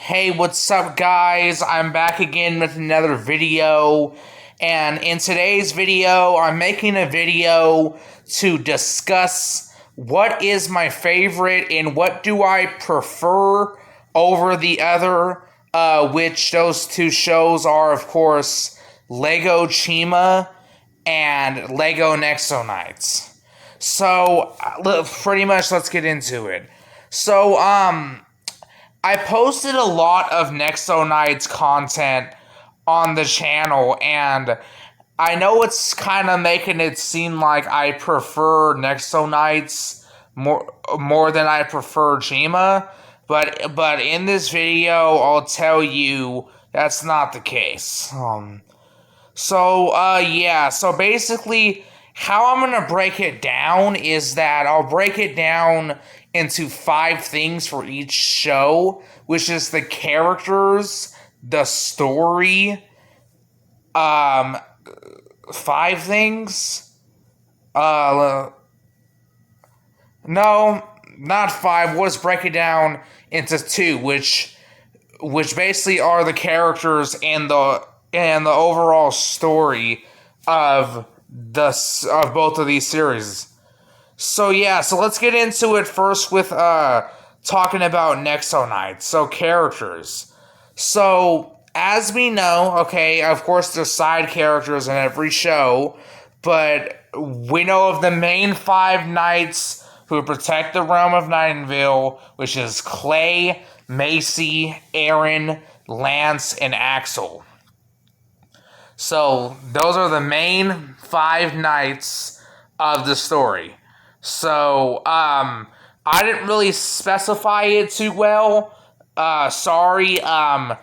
Hey, what's up, guys? I'm back again with another video. And in today's video, I'm making a video to discuss what is my favorite and what do I prefer over the other, which those two shows are, of course, Lego Chima and Lego Nexo Knights. So, pretty much, let's get into it. So, I posted a lot of Nexo Knights content on the channel, and I know it's kind of making it seem like I prefer Nexo Knights more than I prefer Chima, but in this video, I'll tell you that's not the case. So basically, how I'm gonna break it down is that I'll break it down into 5 things for each show, which is the characters, the story, 5 things. No, not 5. Let's break it down into 2, which basically are the characters and the overall story of both of these series. So let's get into it first with talking about Nexo Knights. So characters. So as we know, okay, of course there's side characters in every show, but we know of the main 5 knights who protect the realm of Nightingale, which is Clay, Macy, Aaron, Lance, and Axel. So those are the main 5 knights of the story. So I didn't really specify it too well. Sorry. I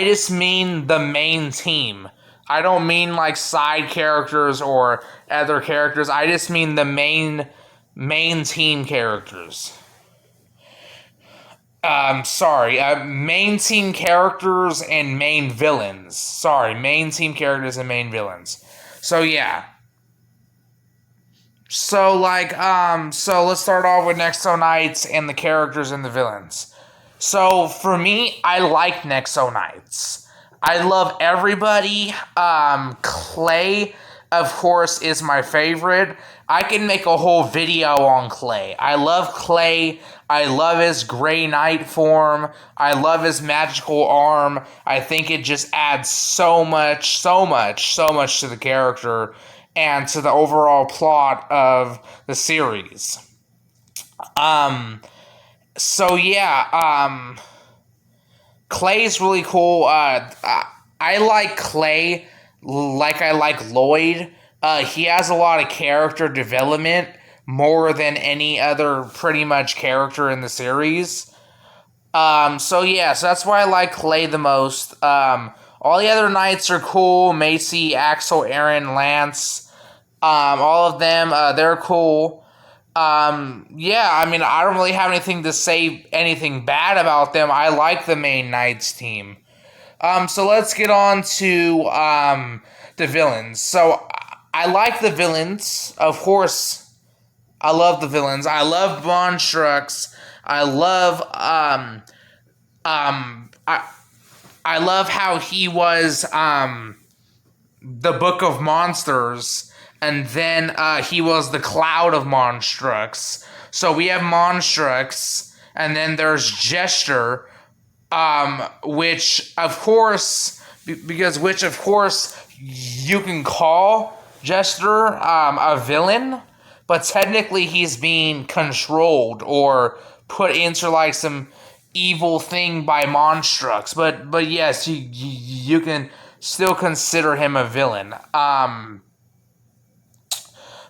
just mean the main team. I don't mean like side characters or other characters. I just mean the main team characters. Main team characters and main villains. Sorry, main team characters and main villains. So yeah. So let's start off with Nexo Knights and the characters and the villains. So for me, I like Nexo Knights. I love everybody. Clay, of course, is my favorite. I can make a whole video on Clay. I love Clay. I love his Grey Knight form. I love his magical arm. I think it just adds so much to the character and to the overall plot of the series. Clay's really cool. I like Clay like I like Lloyd. He has a lot of character development, more than any other pretty much character in the series. So that's why I like Clay the most. All the other knights are cool. Macy, Axel, Aaron, Lance. All of them, they're cool. I mean, I don't really have anything to say anything bad about them. I like the main knights team. So let's get on to the villains. So I like the villains, of course. I love the villains. I love Monstrux. I love I love how he was the Book of Monsters, and then he was the Cloud of Monstrux. So we have Monstrux, and then there's Jester, which of course you can call Jester a villain, but technically he's being controlled or put into like some evil thing by Monstrux. But yes, you can still consider him a villain.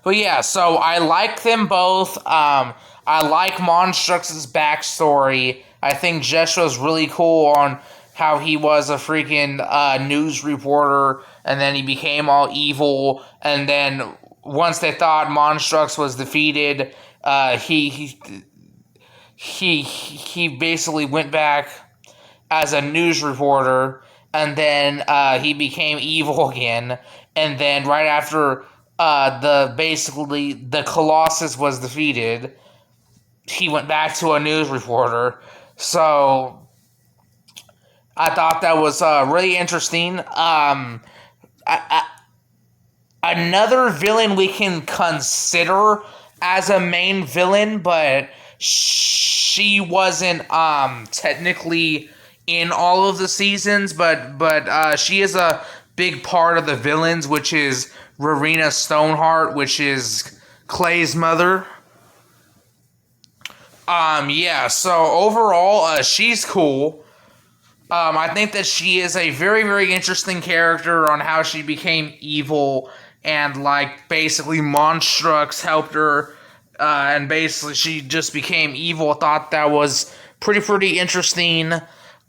So I like them both. I like Monstrux's backstory. I think Jestra's really cool on how he was a freaking news reporter, and then he became all evil, and then once they thought Monstrux was defeated, he basically went back as a news reporter, and then he became evil again, and then right after the Colossus was defeated, he went back to a news reporter. So I thought that was really interesting. Another villain we can consider as a main villain, but she wasn't technically in all of the seasons, but she is a big part of the villains, which is Rowena Stoneheart, which is Clay's mother. Yeah, so overall, she's cool. I think that she is a very, very interesting character on how she became evil, and like basically Monstrux helped her, and basically she just became evil. Thought that was pretty interesting.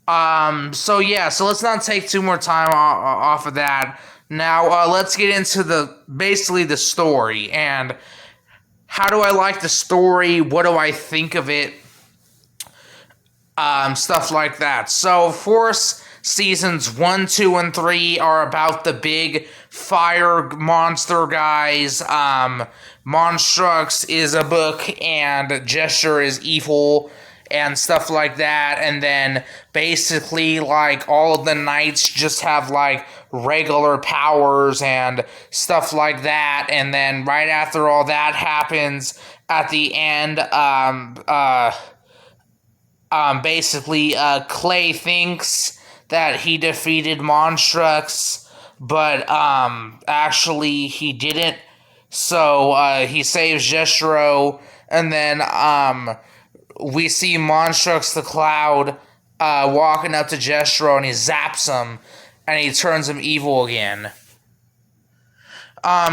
So yeah, so let's not take too more time off of that. Now let's get into the basically the story and how do I like the story? What do I think of it? Stuff like that. So, of course, seasons 1, 2, and 3 are about the big fire monster guys. Monstrux is a book, and Gesture is evil, and stuff like that. And then, basically, like, all of the knights just have, like, regular powers and stuff like that. And then, right after all that happens, at the end, basically, Clay thinks that he defeated Monstrux, but actually he didn't. So he saves Jestro, and then we see Monstrux the Cloud walking up to Jestro, and he zaps him, and he turns him evil again.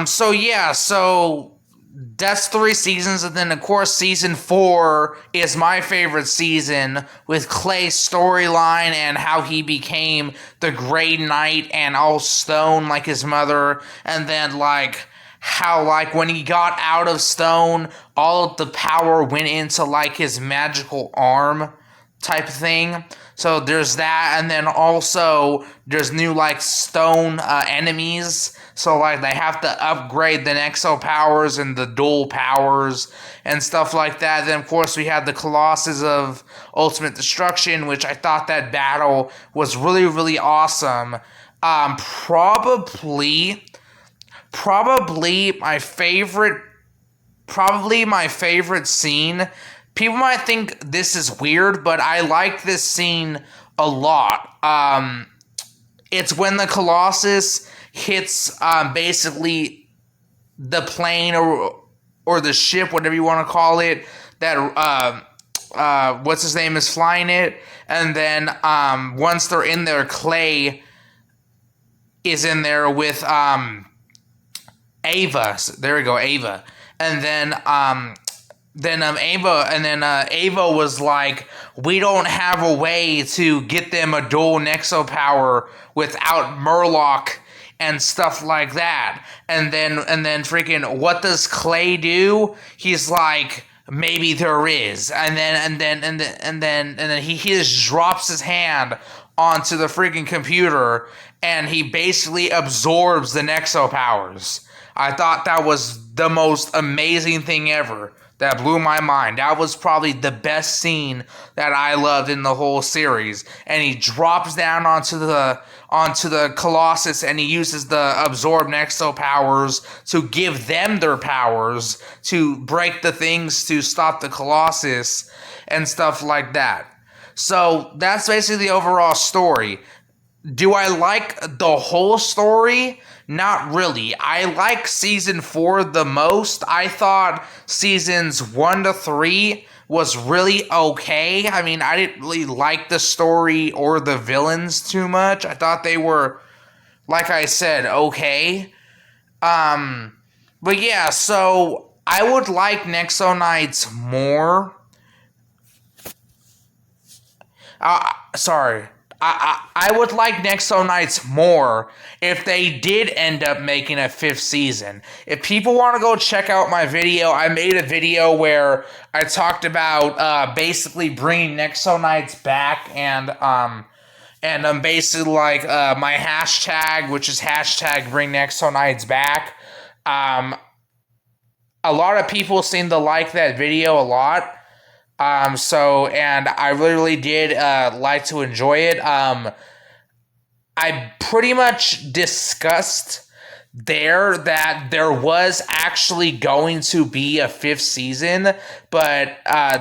So yeah, so that's 3 seasons, and then of course season 4 is my favorite season with Clay's storyline and how he became the Grey Knight and all stone like his mother, and then like how like when he got out of stone, all of the power went into like his magical arm type of thing. So there's that, and then also there's new like stone enemies. So like they have to upgrade the nexo powers and the dual powers and stuff like that. Then of course we had the Colossus of Ultimate Destruction, which I thought that battle was really awesome. Probably my favorite scene. People might think this is weird, but I like this scene a lot. It's when the Colossus hits basically the plane or the ship, whatever you want to call it, that what's his name is flying it, and then once they're in there, Clay is in there with Ava. So there we go, Ava, and then Ava was like, we don't have a way to get them a dual nexo power without Murloc and stuff like that. And then freaking what does Clay do? He's like, maybe there is. And then he just drops his hand onto the freaking computer and he basically absorbs the nexo powers. I thought that was the most amazing thing ever. That blew my mind. That was probably the best scene that I loved in the whole series. And he drops down onto the Colossus and he uses the absorb nexo powers to give them their powers to break the things to stop the Colossus and stuff like that. So that's basically the overall story. Do I like the whole story? Not really. I like season 4 the most. I thought seasons 1 to 3 was really okay. I mean, I didn't really like the story or the villains too much. I thought they were, like I said, okay. But yeah, so I would like Nexo Knights more. Sorry. I would like Nexo Knights more if they did end up making a 5th season. If people want to go check out my video, I made a video where I talked about basically bringing Nexo Knights back and basically like my hashtag, which is hashtag bring Nexo Knights back. A lot of people seem to like that video a lot. And I really did like to enjoy it. I pretty much discussed there that there was actually going to be a fifth season, but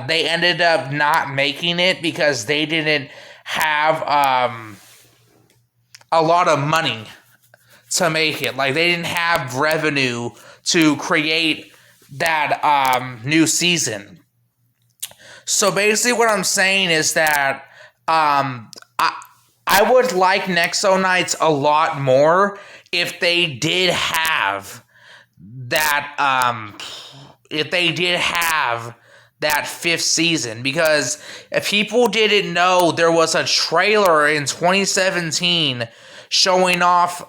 they ended up not making it because they didn't have a lot of money to make it. Like, they didn't have revenue to create that new season. So basically, what I'm saying is that I would like Nexo Knights a lot more if they did have that that fifth season, because if people didn't know, there was a trailer in 2017 showing off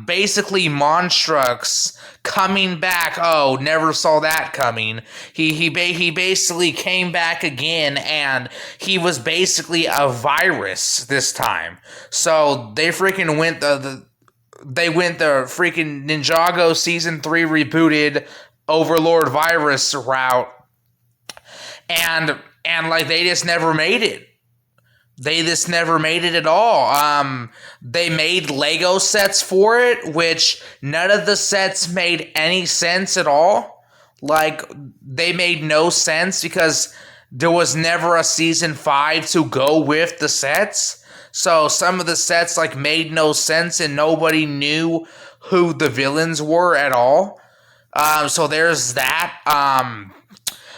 basically Monstrux coming back. Oh, never saw that coming. He basically came back again, and he was basically a virus this time. So they freaking went the freaking Ninjago Season 3 rebooted Overlord Virus route, and like, they just never made it. They just never made it at all. They made Lego sets for it, which none of the sets made any sense at all. Like, they made no sense because there was never a season 5 to go with the sets. So some of the sets, like, made no sense, and nobody knew who the villains were at all. So there's that.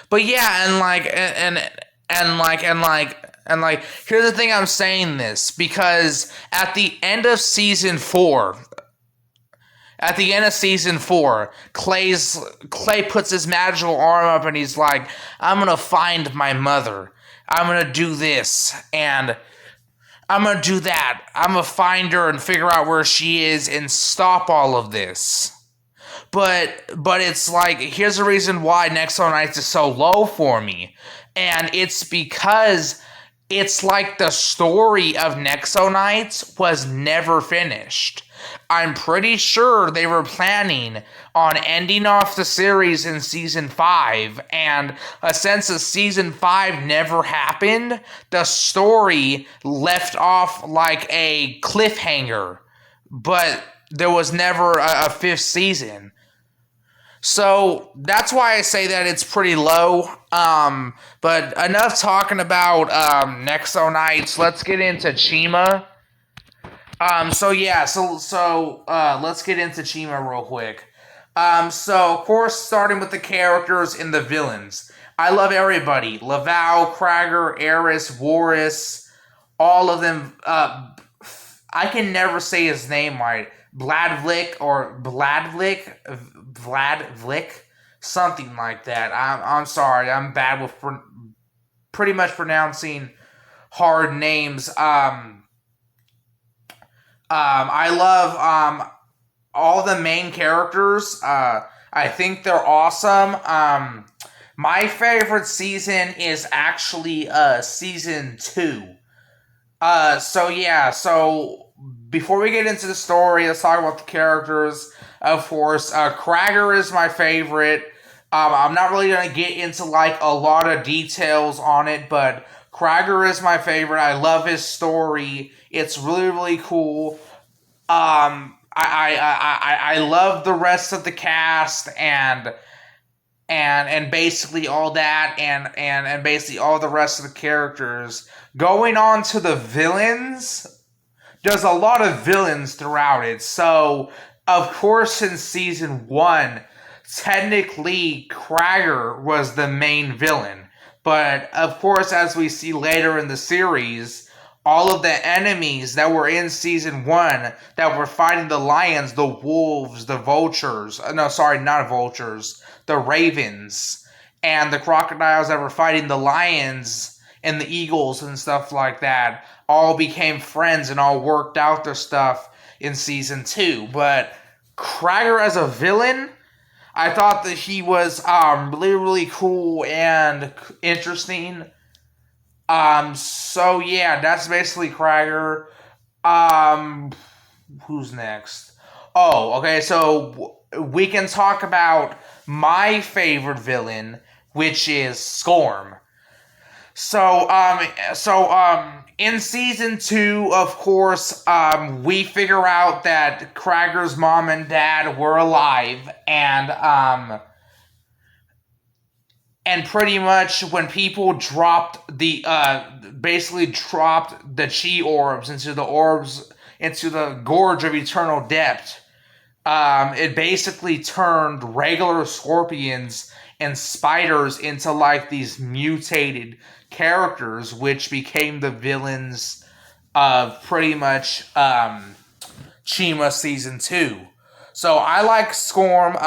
But yeah, and here's the thing, I'm saying this because at the end of season 4, Clay puts his magical arm up and he's like, I'm gonna find my mother. I'm gonna do this and I'm gonna do that. I'm gonna find her and figure out where she is and stop all of this. But it's like, here's the reason why Nexo Knights is so low for me. And it's because it's like the story of Nexo Knights was never finished. I'm pretty sure they were planning on ending off the series in season 5, and since the season 5 never happened, the story left off like a cliffhanger, but there was never a fifth season. So that's why I say that it's pretty low. But enough talking about Nexo Knights. Let's get into Chima. So let's get into Chima real quick. So of course, starting with the characters and the villains. I love everybody. Laval, Krager, Eris, Warris, all of them. I can never say his name right. Vladvlik, something like that. I'm sorry, I'm bad with pretty much pronouncing hard names. I love all the main characters. I think they're awesome. My favorite season is actually season 2. So before we get into the story, let's talk about the characters. Of course, Krager is my favorite. I'm not really going to get into like a lot of details on it, but Krager is my favorite. I love his story. It's really, really cool. I love the rest of the cast and basically all that and basically all the rest of the characters. Going on to the villains, there's a lot of villains throughout it. So, of course, in season 1, technically Krager was the main villain. But, of course, as we see later in the series, all of the enemies that were in season 1 that were fighting the lions, the wolves, the vultures, no, sorry, not vultures, the ravens, and the crocodiles that were fighting the lions and the eagles and stuff like that, all became friends and all worked out their stuff in season 2. But Krager as a villain, I thought that he was really, really cool and interesting. So yeah, that's basically Krager. Who's next? Oh, okay, so we can talk about my favorite villain, which is Skorm. In season 2, of course, we figure out that Krager's mom and dad were alive, and pretty much when people dropped basically dropped the chi orbs into the gorge of eternal depth, it basically turned regular scorpions and spiders into like these mutated characters, which became the villains of pretty much Chima season 2. So I like Scorm.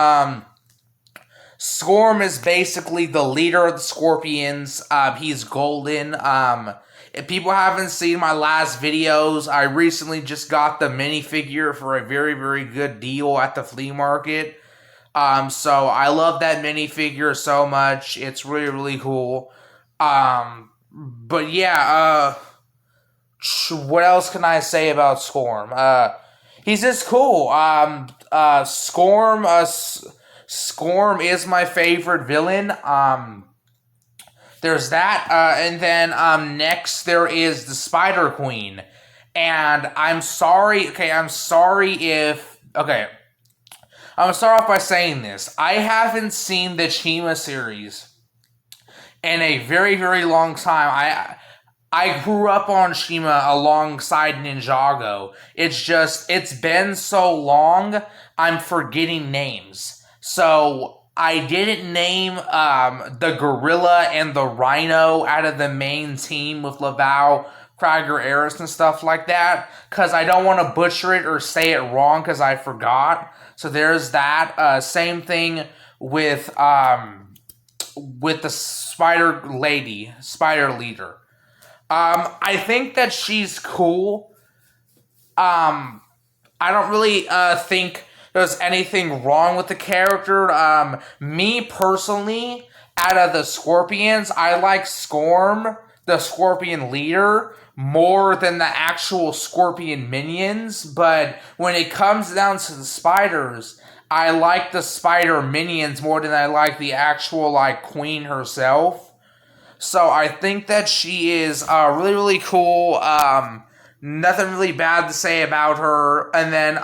Scorm is basically the leader of the Scorpions. He's golden. If people haven't seen my last videos, I recently just got the minifigure for a very, very good deal at the flea market. So I love that minifigure so much. It's really, really cool. But yeah, what else can I say about Scorm? He's just cool. Scorm is my favorite villain. There's that, and then next there is the Spider Queen, and I'm sorry. I'm gonna start off by saying this. I haven't seen the Chima series in a very, very long time. I grew up on Chima alongside Ninjago. It's been so long, I'm forgetting names. So I didn't name the gorilla and the rhino out of the main team with Laval, Krager, Eris, and stuff like that, because I don't want to butcher it or say it wrong because I forgot. So there's that. Same thing with the spider leader. I think that she's cool. I don't really think there's anything wrong with the character. Me personally, out of the Scorpions, I like Scorm, the Scorpion leader, more than the actual Scorpion minions. But when it comes down to the spiders, I like the spider minions more than I like the actual like queen herself. So I think that she is really, really cool. Nothing really bad to say about her. And then,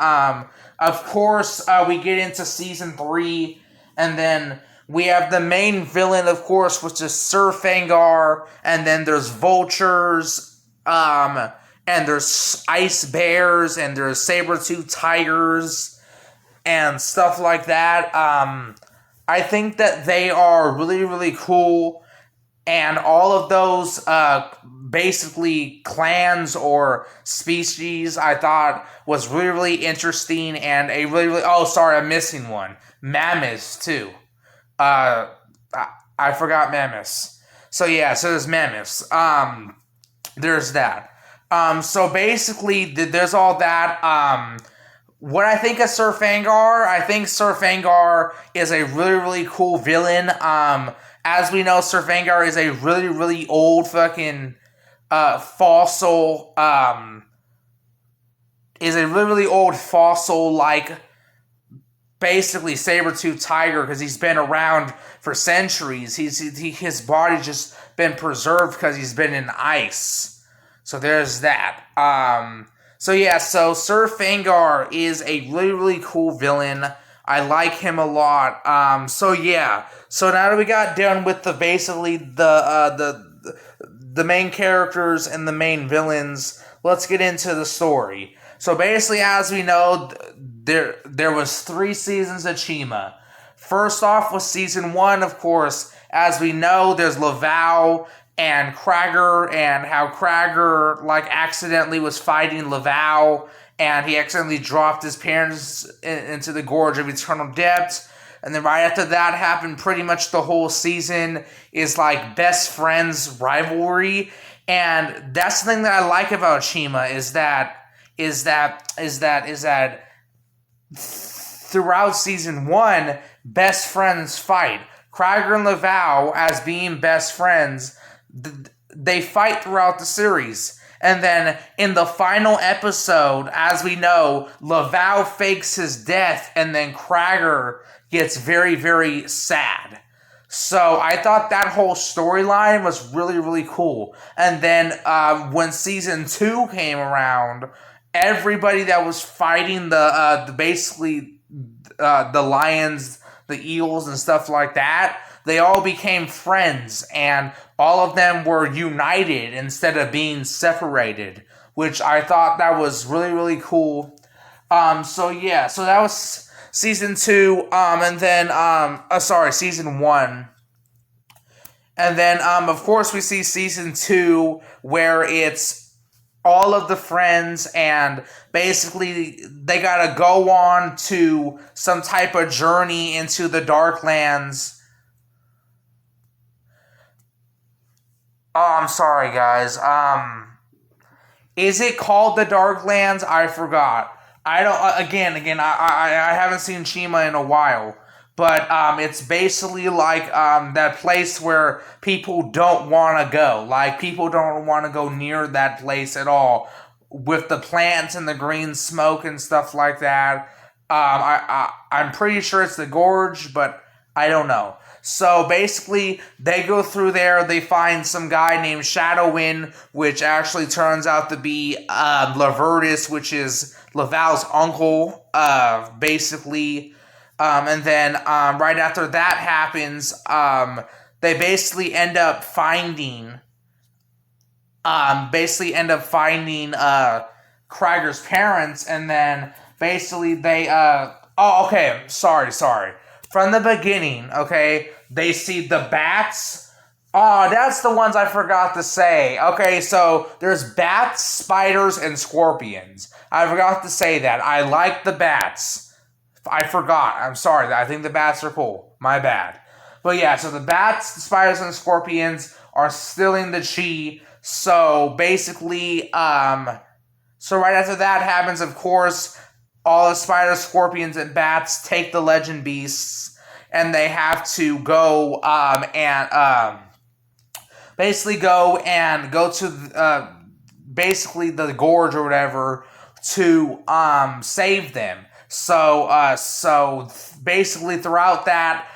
of course, we get into season 3, and then we have the main villain, of course, which is Sir Fangar, and then there's vultures, and there's ice bears, and there's saber-tooth tigers, and stuff like that. I think that they are really, really cool. And all of those basically clans or species I thought was really, really interesting, and a really, really... Oh, sorry, I'm missing one. Mammoths, too. I forgot mammoths. So yeah, so there's mammoths. There's that. So basically, there's all that. What I think of Sir Fangar, I think Sir Fangar is a really, really cool villain. As we know, Sir Fangar is a really, really old fucking fossil, like, basically saber-tooth tiger, because he's been around for centuries. His body's just been preserved because he's been in ice. So there's that. So Sir Fangar is a really, really cool villain. I like him a lot. So now that we got done with the main characters and the main villains, let's get into the story. So basically, as we know, there was 3 seasons of Chima. First off was season 1, of course. As we know, there's Laval and Krager, and how Krager like accidentally was fighting Laval, and he accidentally dropped his parents into the gorge of eternal depth. And then right after that happened, pretty much the whole season is like best friends rivalry. And that's the thing that I like about Chima is that throughout season 1, best friends fight. Krager and Laval, as being best friends, they fight throughout the series. And then in the final episode, as we know, Laval fakes his death, and then Krager gets very, very sad. So I thought that whole storyline was really, really cool. And then when season 2 came around, everybody that was fighting basically the lions, the eagles, and stuff like that, they all became friends, and all of them were united instead of being separated, which I thought that was really, really cool. So yeah, so that was season 2, and then season 1. And then of course we see season 2 where it's all of the friends, and basically they gotta go on to some type of journey into the Darklands. Oh, I'm sorry, guys. Is it called the Darklands? I forgot. I don't. I haven't seen Chima in a while, but it's basically like that place where people don't want to go. Like people don't want to go near that place at all, with the plants and the green smoke and stuff like that. I'm pretty sure it's the Gorge, but I don't know. So basically, they go through there, they find some guy named Shadowwind, which actually turns out to be Lavertus, which is Laval's uncle, basically. And then right after that happens, they basically end up finding Krieger's parents, and then basically they, sorry. From the beginning, okay, they see the bats. Oh, that's the ones I forgot to say. Okay, so there's bats, spiders, and scorpions. I forgot to say that. I like the bats. I forgot. I'm sorry. I think the bats are cool. My bad. But yeah, so the bats, the spiders, and the scorpions are stealing the chi. So basically, so right after that happens, of course, all the spiders, scorpions, and bats take the legend beasts, and they have to go basically go to basically the gorge or whatever to save them. So basically throughout that,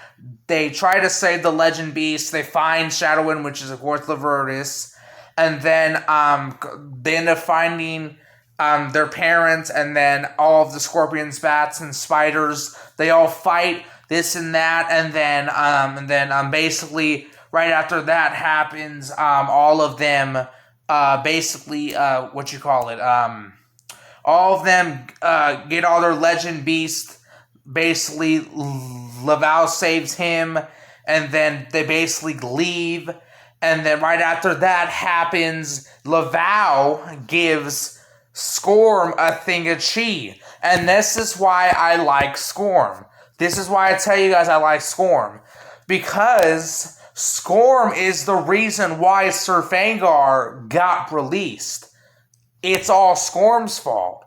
they try to save the legend beast. They find Shadowwind, which is of course Lavertus, and then they end up finding their parents, and then all of the scorpions, bats, and spiders. They all fight this and that, and then basically right after that happens, all of them all of them get all their legend beasts. Basically, Laval saves him, and then they basically leave. And then right after that happens, Laval gives Scorm a thing of chi. And this is why I like Scorm. This is why I tell you guys I like Scorm. Because Scorm is the reason why Sir Fangar got released. It's all Scorm's fault.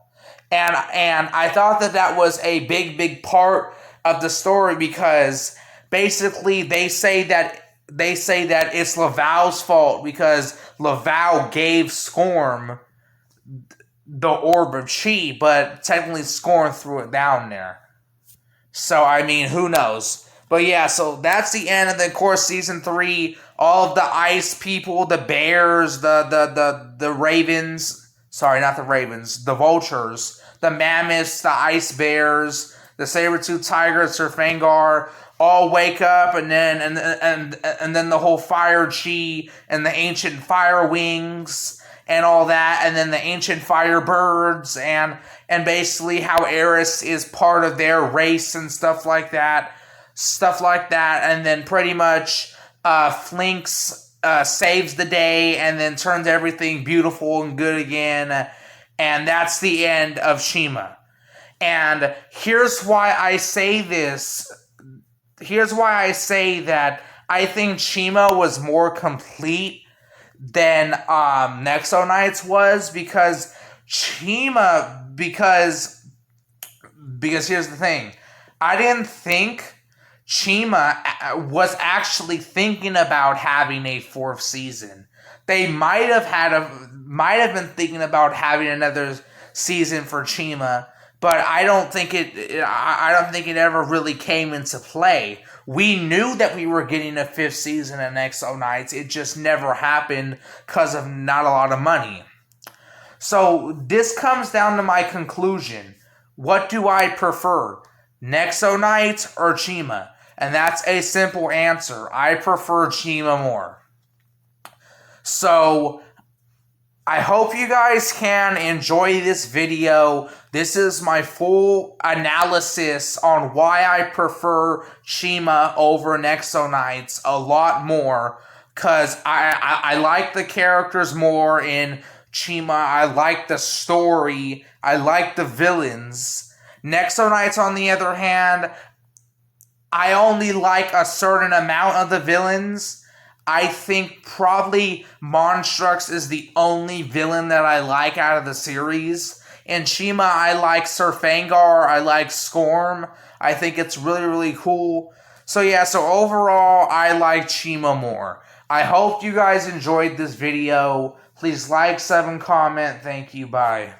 And I thought that was a big part of the story, because basically they say that it's Laval's fault because Laval gave Scorm the orb of chi, but technically Scorn threw it down there. So I mean, who knows? But yeah, so that's the end of the course season 3. All of the ice people, the bears, the ravens. Sorry, not the ravens. The vultures, the mammoths, the ice bears, the saber-tooth tiger, Sir Fangar, all wake up, and then the whole fire chi and the ancient fire wings and all that, and then the ancient fire birds, and basically how Eris is part of their race and stuff like that, and then pretty much Flinks saves the day and then turns everything beautiful and good again, and that's the end of Chima. And here's why I say this. Here's why I say that I think Chima was more complete than Nexo Knights was, because Chima, because here's the thing. I didn't think Chima was actually thinking about having a 4th season. They might have been thinking about having another season for Chima, but I don't think it ever really came into play, We knew that we were getting a 5th season of Nexo Knights. It just never happened because of not a lot of money. So this comes down to my conclusion. What do I prefer? Nexo Knights or Chima? And that's a simple answer. I prefer Chima more. So I hope you guys can enjoy this video. This is my full analysis on why I prefer Chima over Nexo Knights a lot more. Because I like the characters more in Chima. I like the story. I like the villains. Nexo Knights, on the other hand, I only like a certain amount of the villains. I think probably Monstrux is the only villain that I like out of the series. In Chima, I like Sir Fangar. I like Skorm. I think it's really, really cool. So yeah, so overall, I like Chima more. I hope you guys enjoyed this video. Please like, sub, and comment. Thank you. Bye.